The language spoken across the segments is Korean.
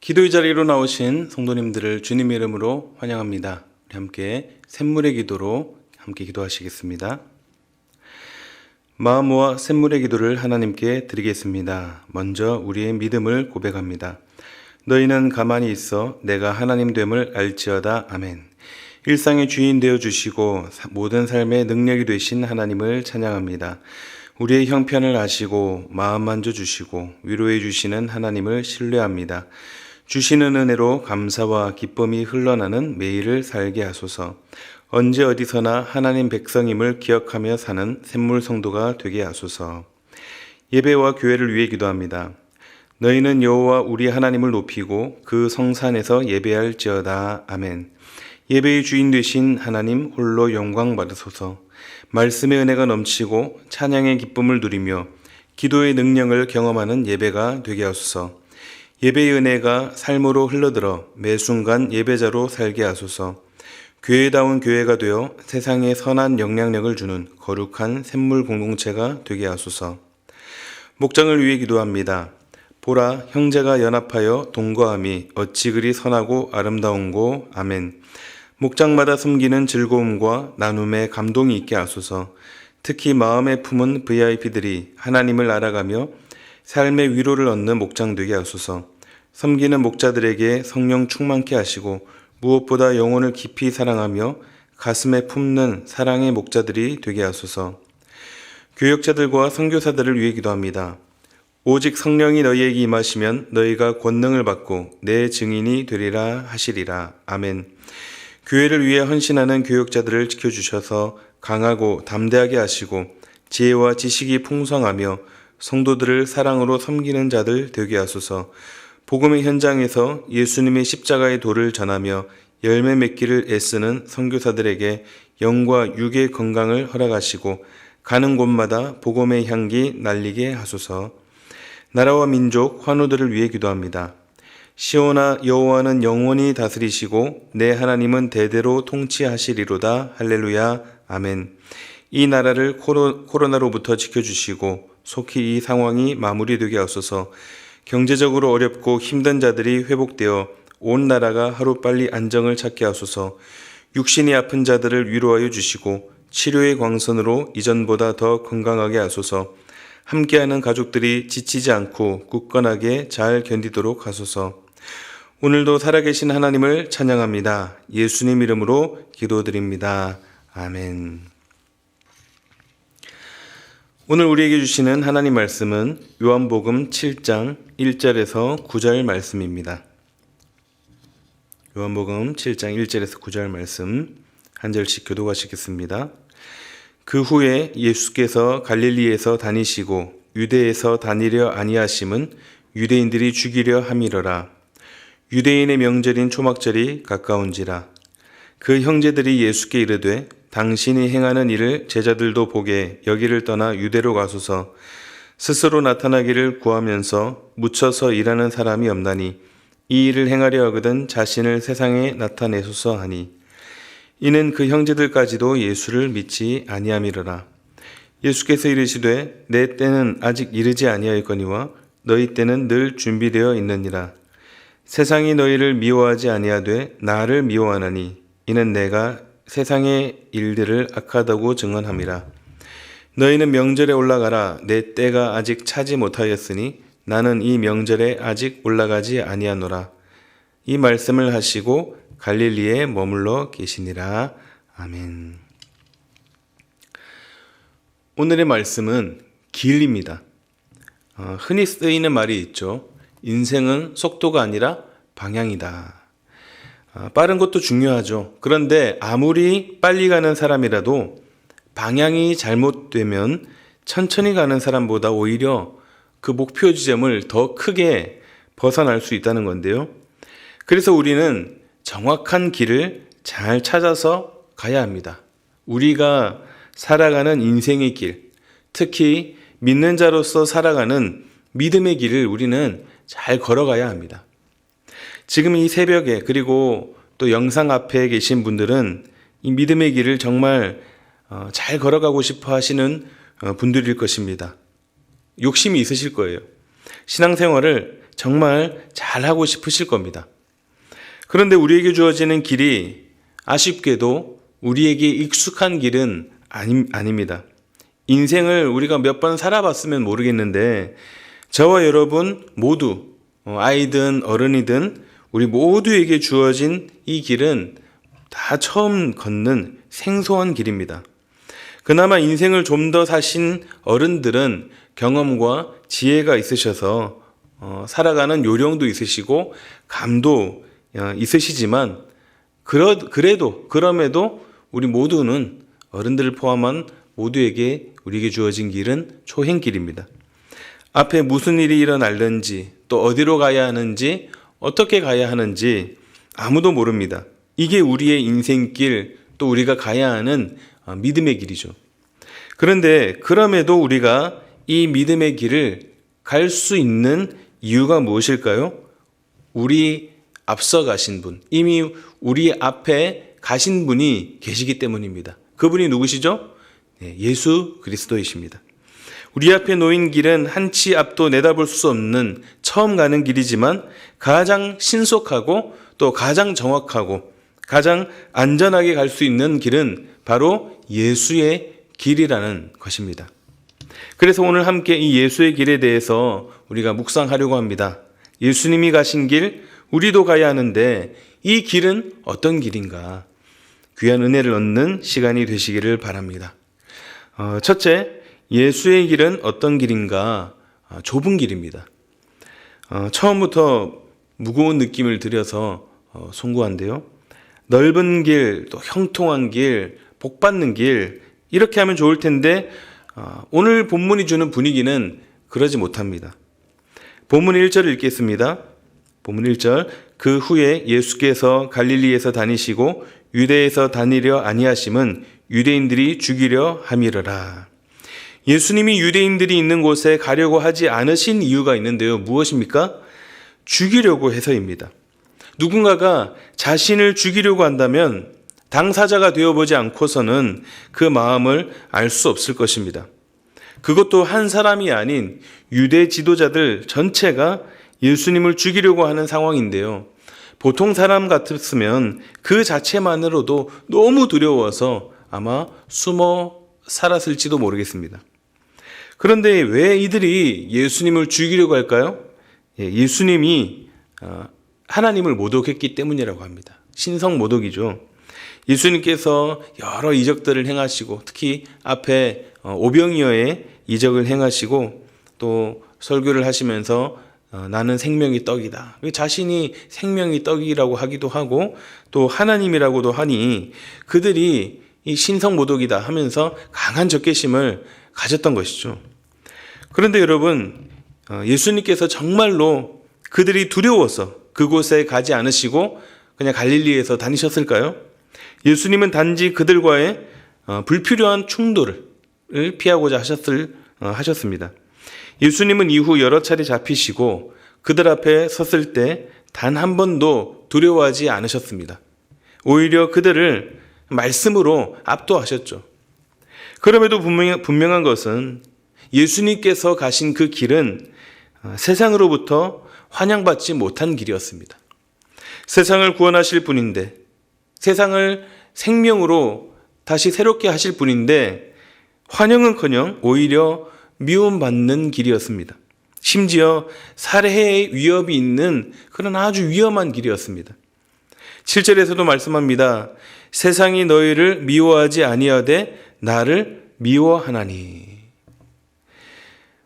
기도의 자리로 나오신 성도님들을 주님의 이름으로 환영합니다. 우리 함께 샘물의 기도로 함께 기도하시겠습니다. 마음 모아 샘물의 기도를 하나님께 드리겠습니다. 먼저 우리의 믿음을 고백합니다. 너희는 가만히 있어 내가 하나님 됨을 알지어다. 아멘. 일상의 주인 되어 주시고 모든 삶의 능력이 되신 하나님을 찬양합니다. 우리의 형편을 아시고 마음 만져 주시고 위로해 주시는 하나님을 신뢰합니다. 주시는 은혜로 감사와 기쁨이 흘러나는 매일을 살게 하소서. 언제 어디서나 하나님 백성임을 기억하며 사는 샘물 성도가 되게 하소서. 예배와 교회를 위해 기도합니다. 너희는 여호와 우리 하나님을 높이고 그 성산에서 예배할지어다. 아멘. 예배의 주인 되신 하나님 홀로 영광 받으소서. 말씀의 은혜가 넘치고 찬양의 기쁨을 누리며 기도의 능력을 경험하는 예배가 되게 하소서. 예배의 은혜가 삶으로 흘러들어 매 순간 예배자로 살게 하소서. 교회다운 교회가 되어 세상에 선한 영향력을 주는 거룩한 샘물 공동체가 되게 하소서. 목장을 위해 기도합니다. 보라, 형제가 연합하여 동거함이 어찌 그리 선하고 아름다운고. 아멘. 목장마다 숨기는 즐거움과 나눔의 감동이 있게 하소서. 특히 마음에 품은 VIP들이 하나님을 알아가며 삶의 위로를 얻는 목장 되게 하소서. 섬기는 목자들에게 성령 충만케 하시고 무엇보다 영혼을 깊이 사랑하며 가슴에 품는 사랑의 목자들이 되게 하소서. 교역자들과 선교사들을 위해 기도합니다. 오직 성령이 너희에게 임하시면 너희가 권능을 받고 내 증인이 되리라 하시리라. 아멘. 교회를 위해 헌신하는 교역자들을 지켜주셔서 강하고 담대하게 하시고 지혜와 지식이 풍성하며 성도들을 사랑으로 섬기는 자들 되게 하소서. 복음의 현장에서 예수님의 십자가의 도를 전하며 열매 맺기를 애쓰는 선교사들에게 영과 육의 건강을 허락하시고 가는 곳마다 복음의 향기 날리게 하소서. 나라와 민족, 환우들을 위해 기도합니다. 시온아, 여호와는 영원히 다스리시고 내 하나님은 대대로 통치하시리로다. 할렐루야. 아멘. 이 나라를 코로나로부터 지켜주시고 속히 이 상황이 마무리되게 하소서. 경제적으로 어렵고 힘든 자들이 회복되어 온 나라가 하루빨리 안정을 찾게 하소서. 육신이 아픈 자들을 위로하여 주시고 치료의 광선으로 이전보다 더 건강하게 하소서. 함께하는 가족들이 지치지 않고 굳건하게 잘 견디도록 하소서. 오늘도 살아계신 하나님을 찬양합니다. 예수님 이름으로 기도드립니다. 아멘. 오늘 우리에게 주시는 하나님 말씀은 요한복음 7장 1절에서 9절 말씀입니다. 요한복음 7장 1절에서 9절 말씀 한 절씩 교독하시겠습니다. 그 후에 예수께서 갈릴리에서 다니시고 유대에서 다니려 아니하심은 유대인들이 죽이려 함이러라. 유대인의 명절인 초막절이 가까운지라. 그 형제들이 예수께 이르되 당신이 행하는 일을 제자들도 보게 여기를 떠나 유대로 가소서. 스스로 나타나기를 구하면서 묻혀서 일하는 사람이 없나니 이 일을 행하려 하거든 자신을 세상에 나타내소서 하니 이는 그 형제들까지도 예수를 믿지 아니함이로라. 예수께서 이르시되 내 때는 아직 이르지 아니하였거니와 너희 때는 늘 준비되어 있느니라. 세상이 너희를 미워하지 아니하되 나를 미워하나니 이는 내가 세상의 일들을 악하다고 증언함이라. 너희는 명절에 올라가라. 내 때가 아직 차지 못하였으니 나는 이 명절에 아직 올라가지 아니하노라. 이 말씀을 하시고 갈릴리에 머물러 계시니라. 아멘. 오늘의 말씀은 길입니다. 흔히 쓰이는 말이 있죠. 인생은 속도가 아니라 방향이다. 빠른 것도 중요하죠. 그런데 아무리 빨리 가는 사람이라도 방향이 잘못되면 천천히 가는 사람보다 오히려 그 목표 지점을 더 크게 벗어날 수 있다는 건데요. 그래서 우리는 정확한 길을 잘 찾아서 가야 합니다. 우리가 살아가는 인생의 길, 특히 믿는 자로서 살아가는 믿음의 길을 우리는 잘 걸어가야 합니다. 지금 이 새벽에 그리고 또 영상 앞에 계신 분들은 이 믿음의 길을 정말 잘 걸어가고 싶어 하시는 분들일 것입니다. 욕심이 있으실 거예요. 신앙생활을 정말 잘하고 싶으실 겁니다. 그런데 우리에게 주어지는 길이 아쉽게도 우리에게 익숙한 길은 아닙니다. 인생을 우리가 몇 번 살아봤으면 모르겠는데 저와 여러분 모두 아이든 어른이든 우리 모두에게 주어진 이 길은 다 처음 걷는 생소한 길입니다. 그나마 인생을 좀 더 사신 어른들은 경험과 지혜가 있으셔서 살아가는 요령도 있으시고 감도 있으시지만 그럼에도 우리 모두는 어른들을 포함한 모두에게 우리에게 주어진 길은 초행길입니다. 앞에 무슨 일이 일어날는지 또 어디로 가야 하는지 어떻게 가야 하는지 아무도 모릅니다. 이게 우리의 인생길 또 우리가 가야 하는 믿음의 길이죠. 그런데 그럼에도 우리가 이 믿음의 길을 갈 수 있는 이유가 무엇일까요? 우리 앞서 가신 분, 이미 우리 앞에 가신 분이 계시기 때문입니다. 그분이 누구시죠? 예수 그리스도이십니다. 우리 앞에 놓인 길은 한치 앞도 내다볼 수 없는 처음 가는 길이지만 가장 신속하고 또 가장 정확하고 가장 안전하게 갈 수 있는 길은 바로 예수의 길이라는 것입니다. 그래서 오늘 함께 이 예수의 길에 대해서 우리가 묵상하려고 합니다. 예수님이 가신 길, 우리도 가야 하는데 이 길은 어떤 길인가? 귀한 은혜를 얻는 시간이 되시기를 바랍니다. 첫째, 예수의 길은 어떤 길인가? 좁은 길입니다. 처음부터 무거운 느낌을 들여서 송구한데요. 넓은 길, 또 형통한 길, 복받는 길 이렇게 하면 좋을 텐데 오늘 본문이 주는 분위기는 그러지 못합니다. 본문 1절을 읽겠습니다. 본문 1절 그 후에 예수께서 갈릴리에서 다니시고 유대에서 다니려 아니하심은 유대인들이 죽이려 함이러라. 예수님이 유대인들이 있는 곳에 가려고 하지 않으신 이유가 있는데요. 무엇입니까? 죽이려고 해서입니다. 누군가가 자신을 죽이려고 한다면 당사자가 되어보지 않고서는 그 마음을 알 수 없을 것입니다. 그것도 한 사람이 아닌 유대 지도자들 전체가 예수님을 죽이려고 하는 상황인데요. 보통 사람 같았으면 그 자체만으로도 너무 두려워서 아마 숨어 살았을지도 모르겠습니다. 그런데 왜 이들이 예수님을 죽이려고 할까요? 예수님이 하나님을 모독했기 때문이라고 합니다. 신성 모독이죠. 예수님께서 여러 이적들을 행하시고 특히 앞에 오병이어의 이적을 행하시고 또 설교를 하시면서 나는 생명이 떡이다. 자신이 생명이 떡이라고 하기도 하고 또 하나님이라고도 하니 그들이 이 신성 모독이다 하면서 강한 적개심을 가졌던 것이죠. 그런데 여러분, 예수님께서 정말로 그들이 두려워서 그곳에 가지 않으시고 그냥 갈릴리에서 다니셨을까요? 예수님은 단지 그들과의 불필요한 충돌을 피하고자 하셨습니다. 예수님은 이후 여러 차례 잡히시고 그들 앞에 섰을 때 단 한 번도 두려워하지 않으셨습니다. 오히려 그들을 말씀으로 압도하셨죠. 그럼에도 분명한 것은 예수님께서 가신 그 길은 세상으로부터 환영받지 못한 길이었습니다. 세상을 구원하실 분인데 세상을 생명으로 다시 새롭게 하실 분인데 환영은커녕 오히려 미움받는 길이었습니다. 심지어 살해의 위협이 있는 그런 아주 위험한 길이었습니다. 7절에서도 말씀합니다. 세상이 너희를 미워하지 아니하되 나를 미워하나니.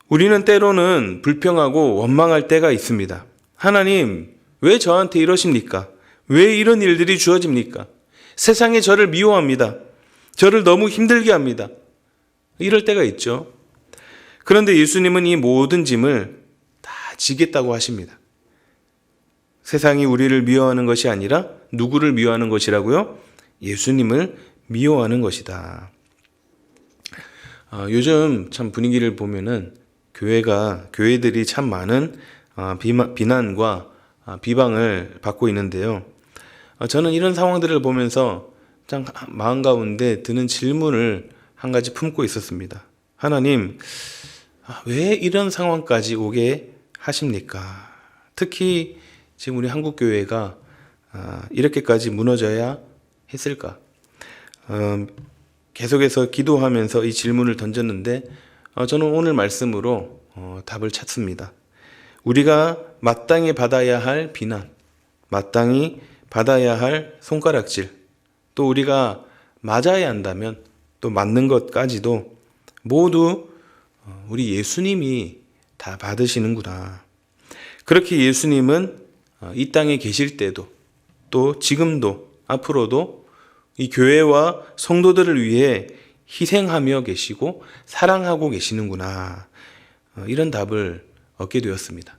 우리는 때로는 불평하고 원망할 때가 있습니다. 하나님, 왜 저한테 이러십니까? 왜 이런 일들이 주어집니까? 세상이 저를 미워합니다. 저를 너무 힘들게 합니다. 이럴 때가 있죠. 그런데 예수님은 이 모든 짐을 다 지겠다고 하십니다. 세상이 우리를 미워하는 것이 아니라 누구를 미워하는 것이라고요? 예수님을 미워하는 것이다. 요즘 참 분위기를 보면은 교회들이 참 많은 비난과 비방을 받고 있는데요. 저는 이런 상황들을 보면서 참 마음 가운데 드는 질문을 한 가지 품고 있었습니다. 하나님, 왜 이런 상황까지 오게 하십니까? 특히 지금 우리 한국교회가 이렇게까지 무너져야 했을까? 계속해서 기도하면서 이 질문을 던졌는데 저는 오늘 말씀으로 답을 찾습니다. 우리가 마땅히 받아야 할 비난, 마땅히 받아야 할 손가락질, 또 우리가 맞아야 한다면 또 맞는 것까지도 모두 우리 예수님이 다 받으시는구나. 그렇게 예수님은 이 땅에 계실 때도 또 지금도 앞으로도 이 교회와 성도들을 위해 희생하며 계시고 사랑하고 계시는구나. 이런 답을 얻게 되었습니다.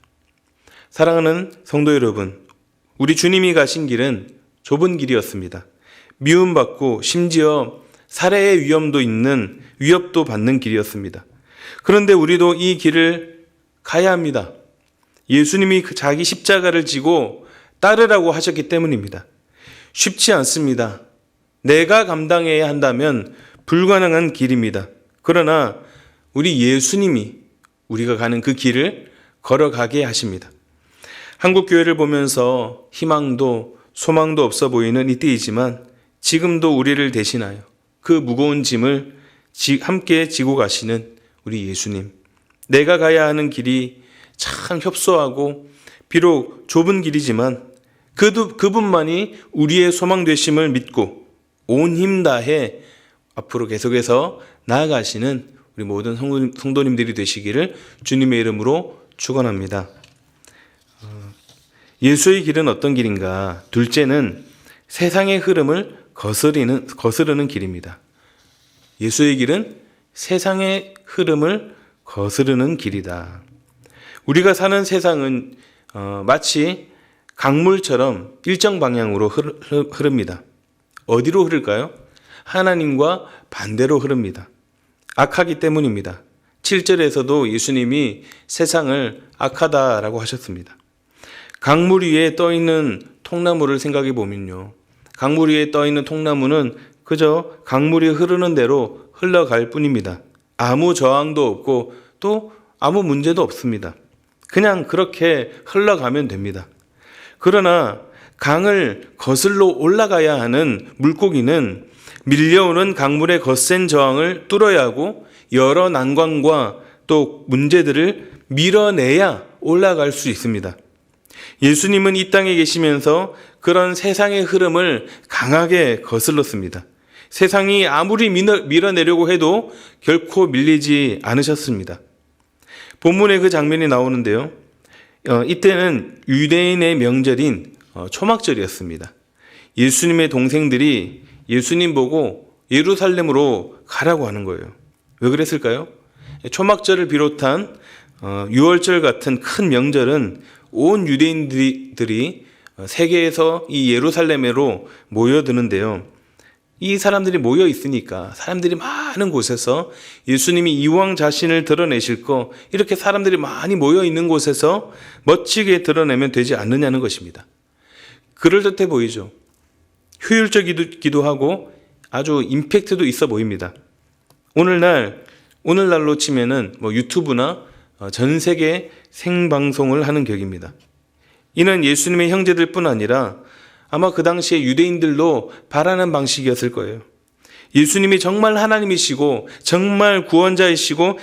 사랑하는 성도 여러분, 우리 주님이 가신 길은 좁은 길이었습니다. 미움받고 심지어 살해의 위협도 받는 길이었습니다. 그런데 우리도 이 길을 가야 합니다. 예수님이 자기 십자가를 지고 따르라고 하셨기 때문입니다. 쉽지 않습니다. 내가 감당해야 한다면 불가능한 길입니다. 그러나 우리 예수님이 우리가 가는 그 길을 걸어가게 하십니다. 한국교회를 보면서 희망도 소망도 없어 보이는 이때이지만 지금도 우리를 대신하여 그 무거운 짐을 함께 지고 가시는 우리 예수님. 내가 가야 하는 길이 참 협소하고 비록 좁은 길이지만 그분만이 우리의 소망 되심을 믿고 온 힘 다해 앞으로 계속해서 나아가시는 우리 모든 성도님들이 되시기를 주님의 이름으로 축원합니다. 예수의 길은 어떤 길인가? 둘째는 세상의 흐름을 거스르는 길입니다. 예수의 길은 세상의 흐름을 거스르는 길이다. 우리가 사는 세상은 마치 강물처럼 일정 방향으로 흐릅니다. 어디로 흐를까요? 하나님과 반대로 흐릅니다. 악하기 때문입니다. 7절에서도 예수님이 세상을 악하다라고 하셨습니다. 강물 위에 떠있는 통나무를 생각해 보면요. 강물 위에 떠있는 통나무는 그저 강물이 흐르는 대로 흘러갈 뿐입니다. 아무 저항도 없고 또 아무 문제도 없습니다. 그냥 그렇게 흘러가면 됩니다. 그러나 강을 거슬러 올라가야 하는 물고기는 밀려오는 강물의 거센 저항을 뚫어야 하고 여러 난관과 또 문제들을 밀어내야 올라갈 수 있습니다. 예수님은 이 땅에 계시면서 그런 세상의 흐름을 강하게 거슬렀습니다. 세상이 아무리 밀어내려고 해도 결코 밀리지 않으셨습니다. 본문에 그 장면이 나오는데요. 이때는 유대인의 명절인 초막절이었습니다. 예수님의 동생들이 예수님 보고 예루살렘으로 가라고 하는 거예요. 왜 그랬을까요? 초막절을 비롯한 유월절 같은 큰 명절은 온 유대인들이 세계에서 이 예루살렘으로 모여드는데요. 이 사람들이 모여 있으니까 사람들이 많은 곳에서 예수님이 이왕 자신을 드러내실 거 이렇게 사람들이 많이 모여 있는 곳에서 멋지게 드러내면 되지 않느냐는 것입니다. 그럴듯해 보이죠. 효율적이기도 하고 아주 임팩트도 있어 보입니다. 오늘날로 치면은 유튜브나 전 세계 생방송을 하는 격입니다. 이는 예수님의 형제들뿐 아니라 아마 그 당시에 유대인들도 바라는 방식이었을 거예요. 예수님이 정말 하나님이시고 정말 구원자이시고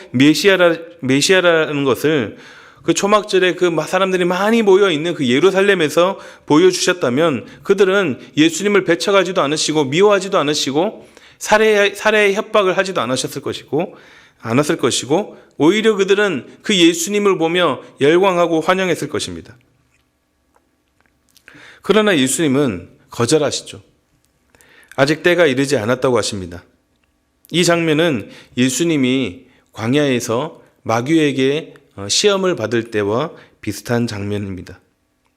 메시아라는 것을 그 초막절에 그 사람들이 많이 모여 있는 그 예루살렘에서 보여주셨다면 그들은 예수님을 배척하지도 않으시고 미워하지도 않으시고 살해의 협박을 하지도 않았을 것이고 오히려 그들은 그 예수님을 보며 열광하고 환영했을 것입니다. 그러나 예수님은 거절하시죠. 아직 때가 이르지 않았다고 하십니다. 이 장면은 예수님이 광야에서 마귀에게 시험을 받을 때와 비슷한 장면입니다.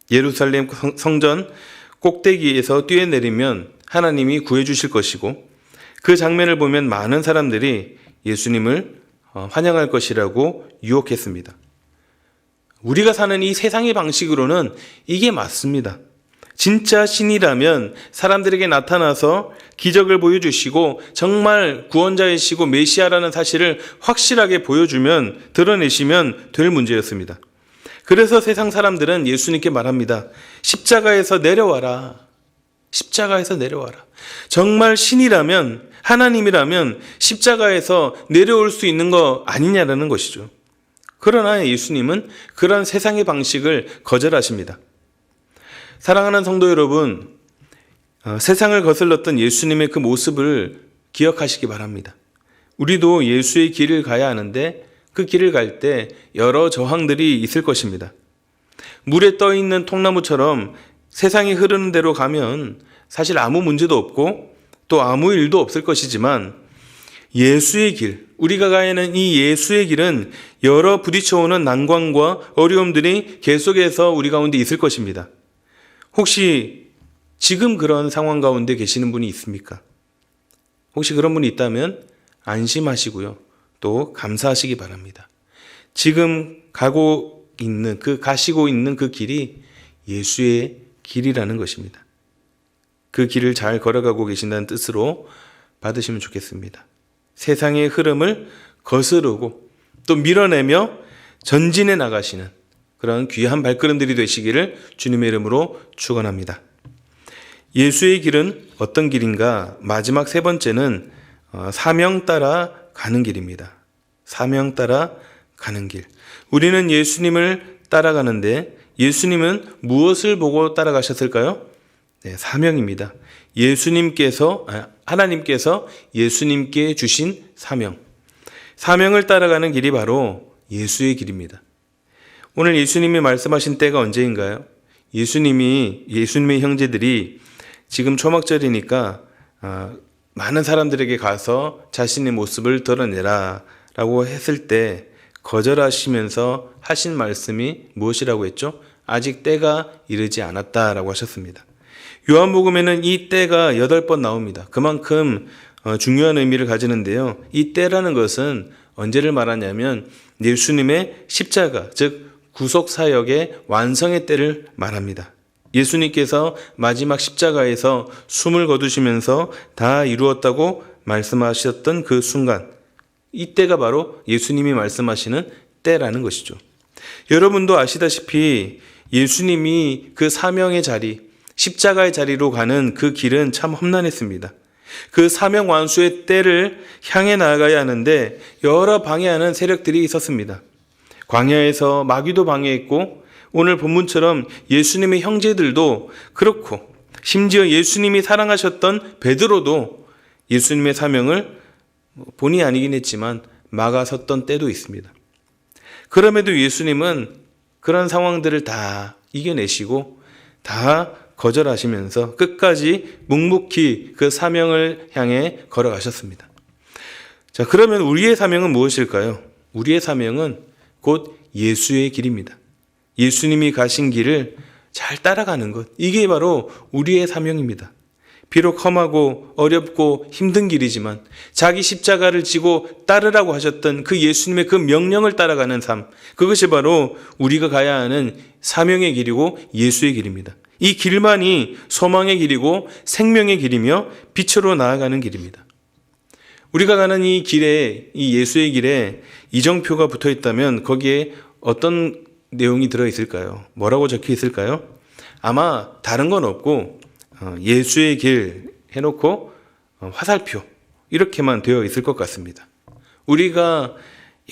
예루살렘 성전 꼭대기에서 뛰어내리면 하나님이 구해주실 것이고 그 장면을 보면 많은 사람들이 예수님을 환영할 것이라고 유혹했습니다. 우리가 사는 이 세상의 방식으로는 이게 맞습니다. 진짜 신이라면 사람들에게 나타나서 기적을 보여주시고 정말 구원자이시고 메시아라는 사실을 확실하게 드러내시면 될 문제였습니다. 그래서 세상 사람들은 예수님께 말합니다. 십자가에서 내려와라. 십자가에서 내려와라. 정말 신이라면, 하나님이라면 십자가에서 내려올 수 있는 거 아니냐라는 것이죠. 그러나 예수님은 그런 세상의 방식을 거절하십니다. 사랑하는 성도 여러분, 세상을 거슬렀던 예수님의 그 모습을 기억하시기 바랍니다. 우리도 예수의 길을 가야 하는데 그 길을 갈 때 여러 저항들이 있을 것입니다. 물에 떠 있는 통나무처럼 세상이 흐르는 대로 가면 사실 아무 문제도 없고 또 아무 일도 없을 것이지만 예수의 길, 우리가 가야 하는 이 예수의 길은 여러 부딪혀오는 난관과 어려움들이 계속해서 우리 가운데 있을 것입니다. 혹시 지금 그런 상황 가운데 계시는 분이 있습니까? 혹시 그런 분이 있다면 안심하시고요. 또 감사하시기 바랍니다. 지금 가시고 있는 그 길이 예수의 길이라는 것입니다. 그 길을 잘 걸어가고 계신다는 뜻으로 받으시면 좋겠습니다. 세상의 흐름을 거스르고 또 밀어내며 전진해 나가시는 그런 귀한 발걸음들이 되시기를 주님의 이름으로 축원합니다. 예수의 길은 어떤 길인가? 마지막 세 번째는 사명 따라 가는 길입니다. 사명 따라 가는 길. 우리는 예수님을 따라가는데 예수님은 무엇을 보고 따라가셨을까요? 네, 사명입니다. 하나님께서 예수님께 주신 사명. 사명을 따라가는 길이 바로 예수의 길입니다. 오늘 예수님이 말씀하신 때가 언제인가요? 예수님의 형제들이 지금 초막절이니까 많은 사람들에게 가서 자신의 모습을 드러내라 라고 했을 때 거절하시면서 하신 말씀이 무엇이라고 했죠? 아직 때가 이르지 않았다라고 하셨습니다. 요한복음에는 이 때가 8번 나옵니다. 그만큼 중요한 의미를 가지는데요. 이 때라는 것은 언제를 말하냐면 예수님의 십자가, 즉 구속사역의 완성의 때를 말합니다. 예수님께서 마지막 십자가에서 숨을 거두시면서 다 이루었다고 말씀하셨던 그 순간, 이 때가 바로 예수님이 말씀하시는 때라는 것이죠. 여러분도 아시다시피 예수님이 그 사명의 자리, 십자가의 자리로 가는 그 길은 참 험난했습니다. 그 사명 완수의 때를 향해 나아가야 하는데 여러 방해하는 세력들이 있었습니다. 광야에서 마귀도 방해했고 오늘 본문처럼 예수님의 형제들도 그렇고 심지어 예수님이 사랑하셨던 베드로도 예수님의 사명을 본의 아니긴 했지만 막아섰던 때도 있습니다. 그럼에도 예수님은 그런 상황들을 다 이겨내시고 다 거절하시면서 끝까지 묵묵히 그 사명을 향해 걸어가셨습니다. 자, 그러면 우리의 사명은 무엇일까요? 우리의 사명은 곧 예수의 길입니다. 예수님이 가신 길을 잘 따라가는 것, 이게 바로 우리의 사명입니다. 비록 험하고 어렵고 힘든 길이지만 자기 십자가를 지고 따르라고 하셨던 그 예수님의 그 명령을 따라가는 삶, 그것이 바로 우리가 가야 하는 사명의 길이고 예수의 길입니다. 이 길만이 소망의 길이고 생명의 길이며 빛으로 나아가는 길입니다. 우리가 가는 이 길에, 이 예수의 길에 이정표가 붙어 있다면 거기에 어떤 내용이 들어있을까요? 뭐라고 적혀 있을까요? 아마 다른 건 없고 예수의 길 해놓고 화살표 이렇게만 되어 있을 것 같습니다. 우리가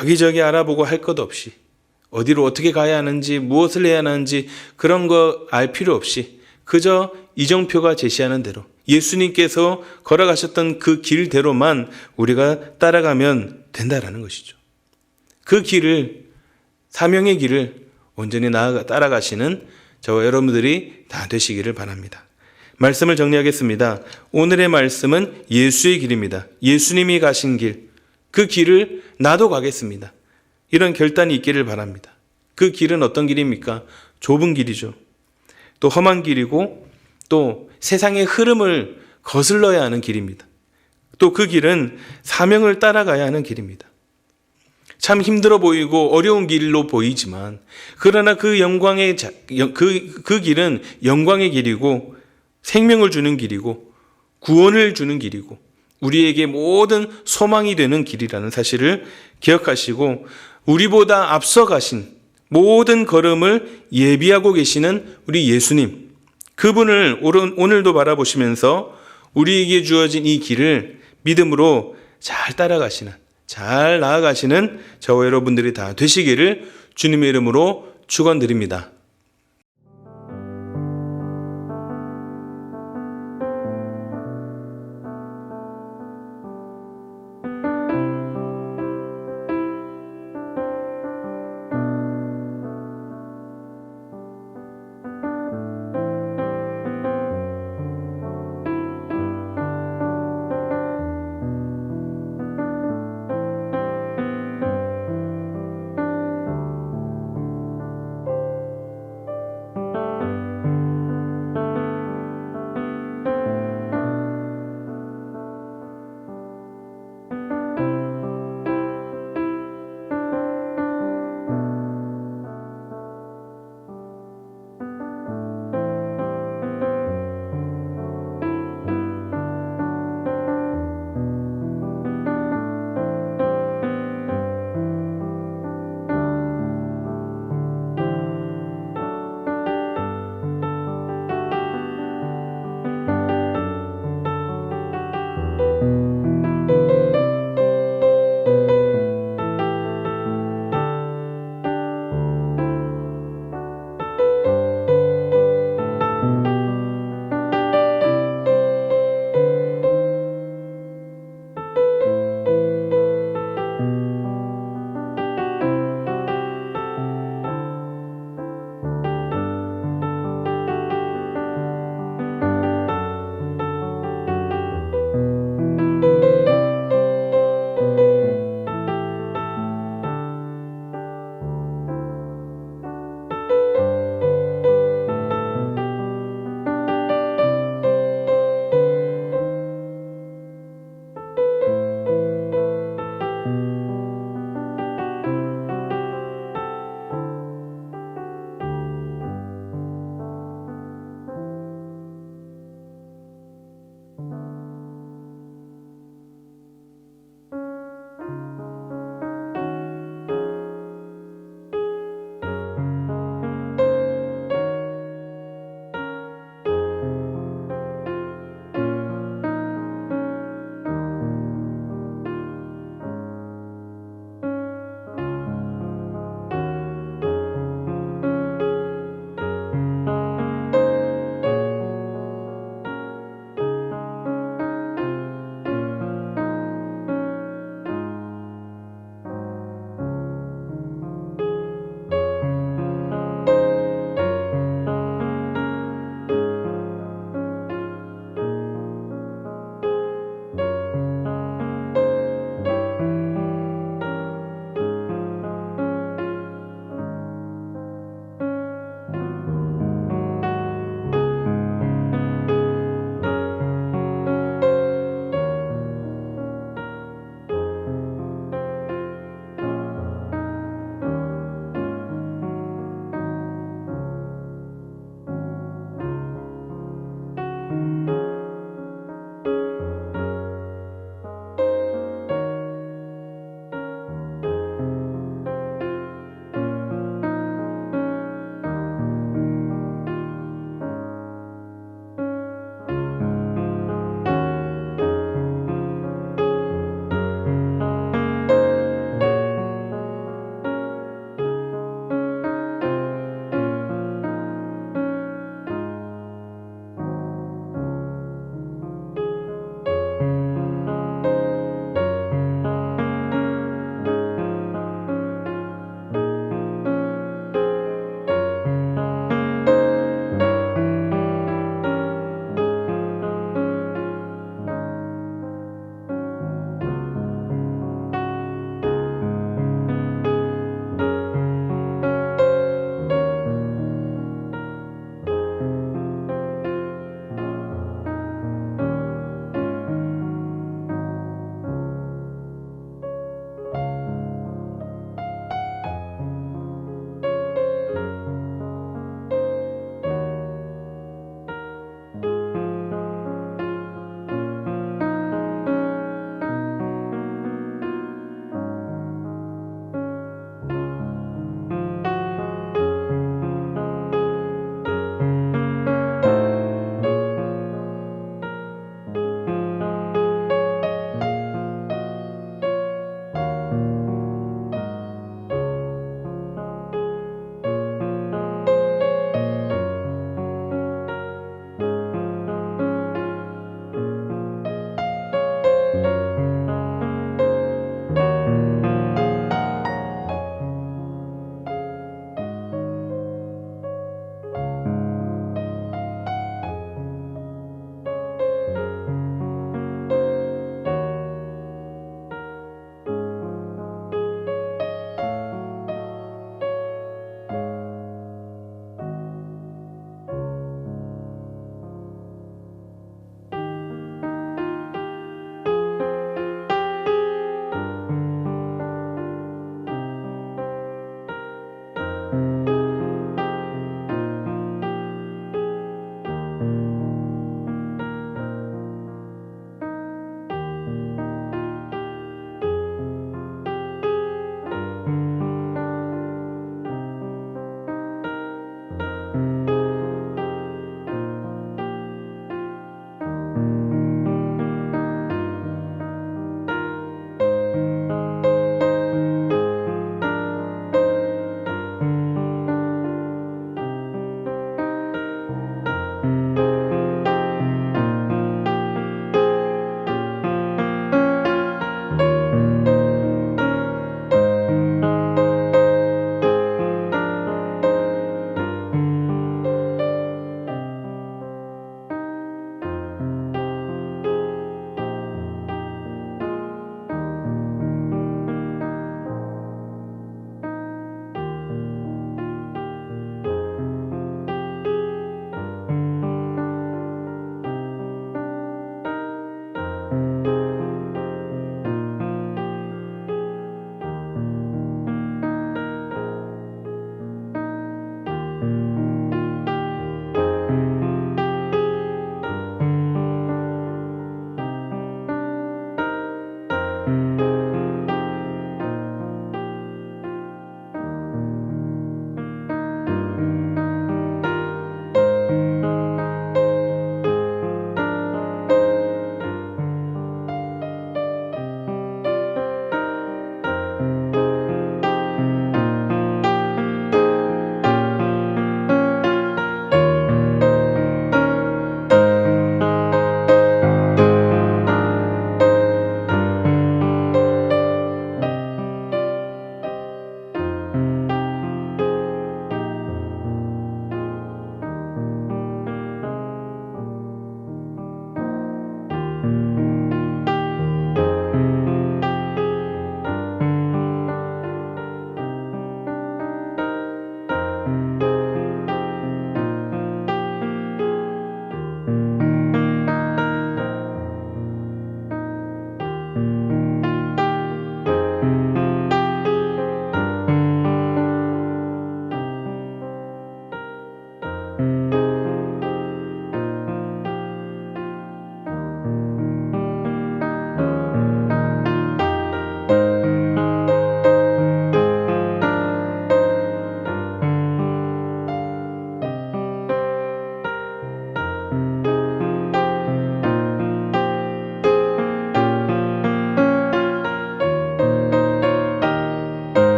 여기저기 알아보고 할 것 없이 어디로 어떻게 가야 하는지 무엇을 해야 하는지 그런 거 알 필요 없이 그저 이정표가 제시하는 대로 예수님께서 걸어가셨던 그 길대로만 우리가 따라가면 된다라는 것이죠. 그 길을, 사명의 길을 온전히 따라가시는 저와 여러분들이 다 되시기를 바랍니다. 말씀을 정리하겠습니다. 오늘의 말씀은 예수의 길입니다. 예수님이 가신 길, 그 길을 나도 가겠습니다. 이런 결단이 있기를 바랍니다. 그 길은 어떤 길입니까? 좁은 길이죠. 또 험한 길이고 또 세상의 흐름을 거슬러야 하는 길입니다. 또 그 길은 사명을 따라가야 하는 길입니다. 참 힘들어 보이고 어려운 길로 보이지만 그러나 그 길은 영광의 길이고 생명을 주는 길이고 구원을 주는 길이고 우리에게 모든 소망이 되는 길이라는 사실을 기억하시고 우리보다 앞서 가신 모든 걸음을 예비하고 계시는 우리 예수님, 그분을 오늘도 바라보시면서 우리에게 주어진 이 길을 믿음으로 잘 따라가시는, 잘 나아가시는 저와 여러분들이 다 되시기를 주님의 이름으로 축원드립니다.